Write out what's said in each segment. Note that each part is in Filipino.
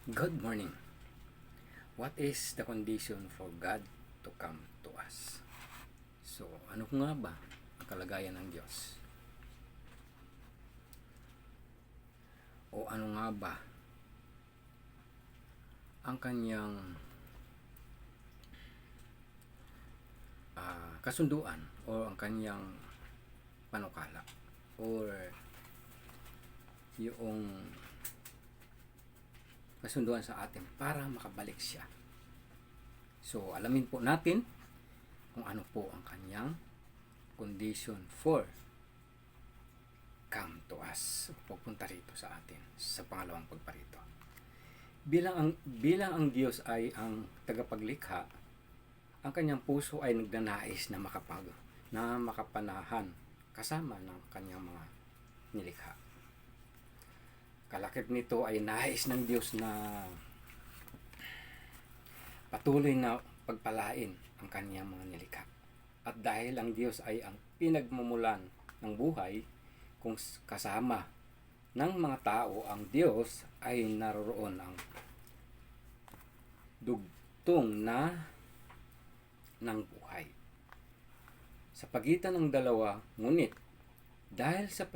Good morning. What is the condition for God to come to us? So, ano nga ba ang kalagayan ng Diyos? O ano nga ba ang kanyang kasunduan o ang kanyang panukala or yung kasunduan sa atin para makabalik siya. So, alamin po natin kung ano po ang kanyang condition for come to us. Pupunta rito sa atin sa pangalawang pagparito. Bilang ang Diyos ay ang tagapaglikha, ang kanyang puso ay nagnanais na makapanahan kasama ng kanyang mga nilikha. Kalakip nito ay nais ng Diyos na patuloy na pagpalain ang kanyang mga nilikha. At dahil ang Diyos ay ang pinagmumulan ng buhay, kung kasama ng mga tao ang Diyos, ay naroroon ang dugtong ng buhay. Sa pagitan ng dalawa, ngunit dahil sa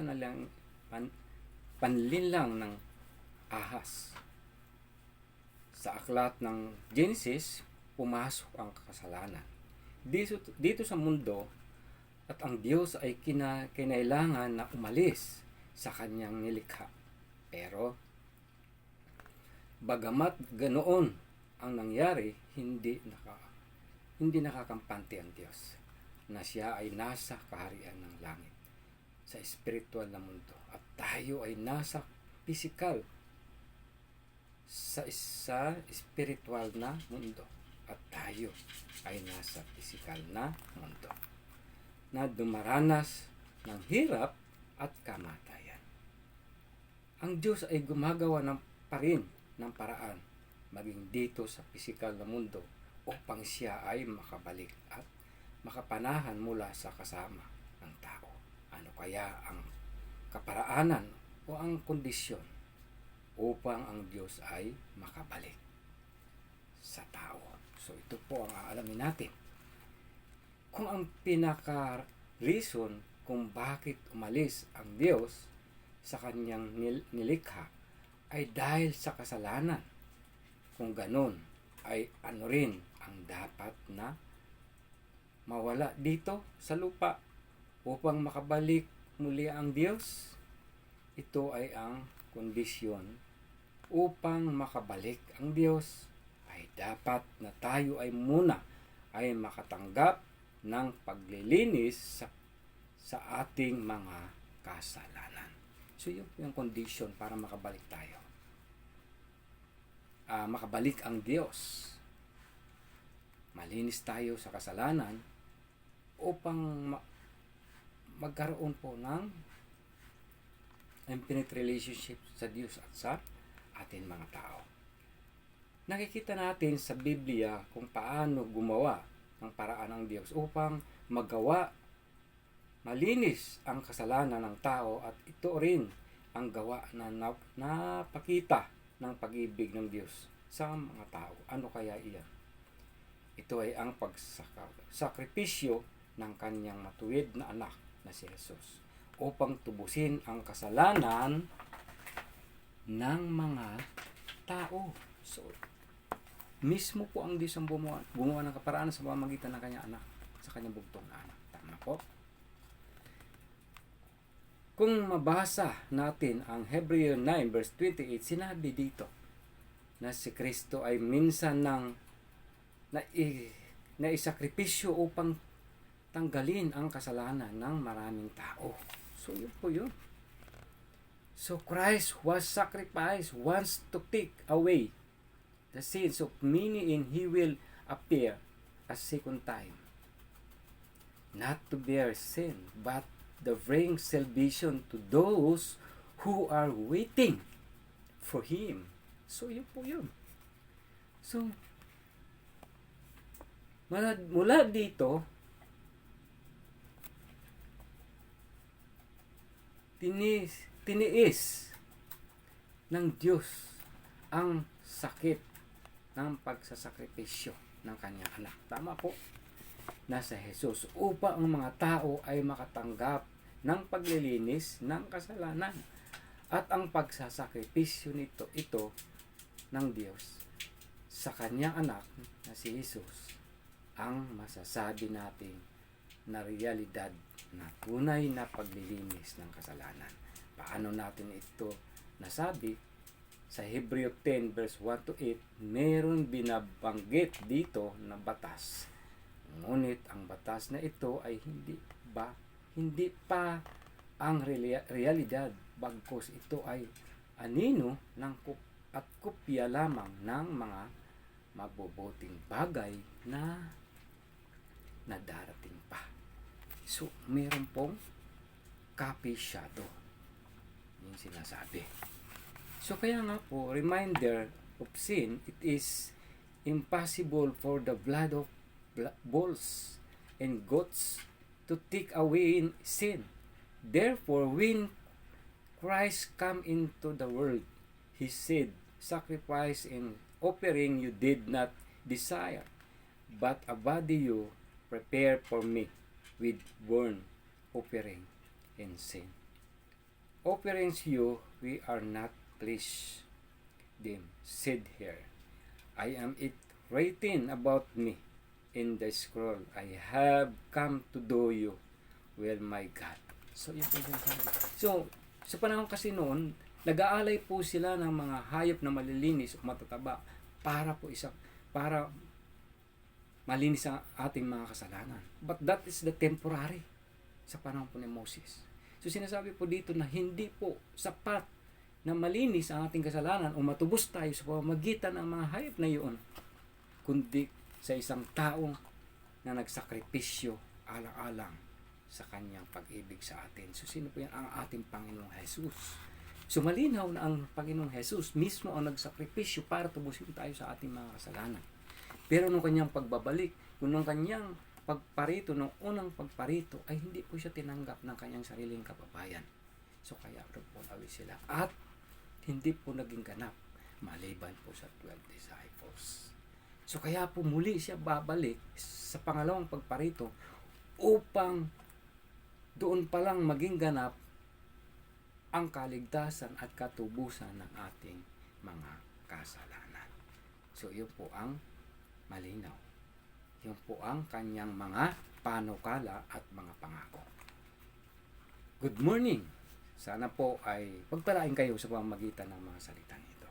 panlinlang ng ahas, sa aklat ng Genesis, pumasok ang kasalanan dito sa mundo, at ang Diyos ay kinailangan na umalis sa kanyang nilikha. Pero bagamat ganoon ang nangyari, hindi nakakampante ang Diyos na siya ay nasa kaharian ng langit, sa espiritual na mundo, at tayo ay nasa physical sa spiritual na mundo, at tayo ay nasa physical na mundo na dumaranas ng hirap at kamatayan. Ang Diyos ay gumagawa ng paraan maging dito sa physical na mundo upang siya ay makabalik at makapanahan mula sa kasama ng tao. Ano kaya ang kaparaanan o ang kondisyon upang ang Diyos ay makabalik sa tao? So ito po ang aalamin natin. Kung ang pinaka-reason kung bakit umalis ang Diyos sa kanyang nilikha ay dahil sa kasalanan, kung ganon, ay ano rin ang dapat na mawala dito sa lupa upang makabalik muli ang Diyos? Ito ay ang kondisyon. Upang makabalik ang Diyos ay dapat na tayo ay muna ay makatanggap ng paglilinis sa ating mga kasalanan. So yun yung condition para makabalik tayo. Makabalik ang Diyos. Malinis tayo sa kasalanan upang magkaroon po ng infinite relationship sa Diyos at sa ating mga tao. Nakikita natin sa Biblia kung paano gumawa ng paraan ng Diyos upang malinis ang kasalanan ng tao, at ito rin ang gawa na napakita ng pag-ibig ng Diyos sa mga tao. Ano kaya iyan? Ito ay ang pagsakripisyo ng kanyang matuwid na anak na si Jesus upang tubusin ang kasalanan ng mga tao. So, mismo po ang Diyos ang gumawa ng kaparaan sa pamamagitan ng kanyang anak, sa kanyang bugtong na anak. Tama po? Kung mabasa natin ang Hebreo 9 verse 28, sinabi dito na si Kristo ay minsan naisakripisyo upang tanggalin ang kasalanan ng maraming tao. So yun po yun. So Christ was sacrificed once to take away the sins of many, and He will appear a second time, not to bear sin, but to bring salvation to those who are waiting for Him. So yun po yun. So mula dito, tiniis ng Diyos ang sakit ng pagsasakripisyo ng kanyang anak. Tama po, nasa Jesus upang ang mga tao ay makatanggap ng paglilinis ng kasalanan. At ang pagsasakripisyo ito ng Diyos sa kanyang anak na si Jesus ang masasabi natin na realidad na tunay na paglilinis ng kasalanan. Paano natin ito nasabi? Sa Hebreo 10 verse 1 to 8, meron binabanggit dito na batas. Ngunit ang batas na ito ay hindi pa ang realidad, bagkus ito ay anino at kopya lamang ng mga mabubuting bagay na darating pa. So, meron pong copy shadow. Yung sinasabi. So, kaya nga po, reminder of sin, it is impossible for the blood of bulls and goats to take away sin. Therefore, when Christ come into the world, He said, sacrifice and offering you did not desire, but a body you prepare for me with burnt offering and sin. Offerings you we are not pleased them, said here. I am it written about me in the scroll. I have come to do you well, my God. So, yun po yung sabi. So, sa panahon kasi noon, nag-aalay po sila ng mga hayop na malilinis o matataba para malinis ang ating mga kasalanan. But that is the temporary sa panahon po ni Moses. So sinasabi po dito na hindi po sapat na malinis ang ating kasalanan o matubos tayo sa pamamagitan ng mga hayop na iyon, kundi sa isang taong na nagsakripisyo alang-alang sa kanyang pag-ibig sa atin. So sino po yan? Ang ating Panginoong Jesus. So malinaw na ang Panginoong Jesus mismo ang nagsakripisyo para tubusin tayo sa ating mga kasalanan. Pero nung kanyang pagbabalik, nung kanyang pagparito, nung unang pagparito, ay hindi po siya tinanggap ng kanyang sariling kababayan. So kaya po away sila. At hindi po naging ganap maliban po sa 12 disciples. So kaya po muli siya babalik sa pangalawang pagparito upang doon pa lang maging ganap ang kaligtasan at katubusan ng ating mga kasalanan. So yun po ang malinaw. Yun po ang kanyang mga panukala at mga pangako. Good morning! Sana po ay pagpalain kayo sa pamamagitan ng mga salitang ito.